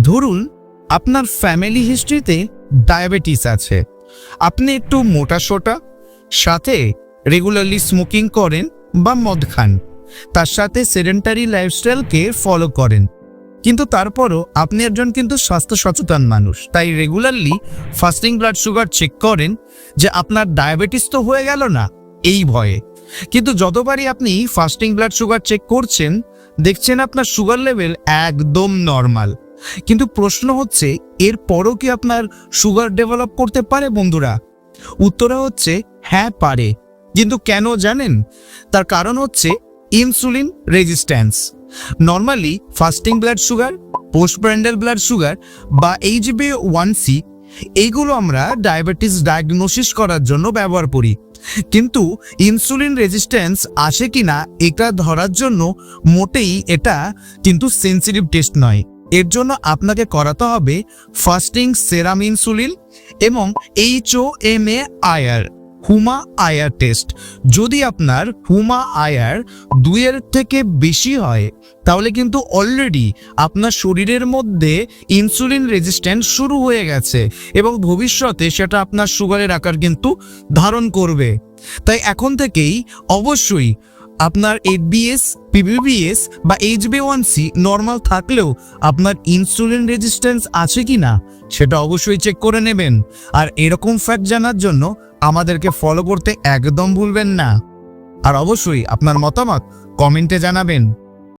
ধরুন আপনার family হিস্ট্রিতে diabetes আছে, আপনি একটু মোটাসোটা, সাথে রেগুলারলি স্মোকিং করেন বা মদ খান, তার সাথে সেডেন্টারি লাইফস্টাইলকে ফলো করেন। কিন্তু তারপরও আপনি একজন কিন্তু স্বাস্থ্য সচেতন মানুষ, তাই regularly fasting blood sugar check করেন যে আপনার ডায়াবেটিস তো হয়ে গেল না এই ভয়ে। কিন্তু যতবারই আপনি ফাস্টিং ব্লাড সুগার চেক করছেন, দেখছেন আপনার সুগার লেভেল একদম নর্মাল। কিন্তু প্রশ্ন হচ্ছে, এরপরও কি আপনার সুগার ডেভেলপ করতে পারে বন্ধুরা? উত্তরে হচ্ছে হ্যাঁ পারে। কিন্তু কেন জানেন? তার কারণ হচ্ছে insulin resistance. Normally fasting blood sugar, postprandial blood sugar বা HbA1c এইগুলো আমরা ডায়াবেটিস ডায়াগনোসিস করার জন্য ব্যবহার করি। কিন্তু ইনসুলিন রেজিস্ট্যান্স আসে কিনা এটা ধরার জন্য মোটেই এটা কিন্তু সেন্সিটিভ টেস্ট নয়। এর জন্য আপনাকে করাতে হবে ফাস্টিং সেরাম ইনসুলিন এবং HOMA-IR হুমা আয়ার টেস্ট। যদি আপনার হুমা আয়ার 2-এর থেকে বেশি হয়, তাহলে কিন্তু অলরেডি আপনার শরীরের মধ্যে ইনসুলিন রেজিস্ট্যান্স শুরু হয়ে গেছে এবং ভবিষ্যতে সেটা আপনার সুগারের আকার কিন্তু ধারণ করবে। তাই এখন থেকেই অবশ্যই আপনার ABS, PBBS বা HbA1c নর্মাল থাকলেও আপনার ইনসুলিন রেজিস্ট্যান্স আছে কি না সেটা অবশ্যই চেক করে নেবেন। আর এরকম ফ্যাক্ট জানার জন্য আমাদেরকে ফলো করতে একদম ভুলবেন না। আর অবশ্যই আপনার মতামত কমেন্টে জানাবেন।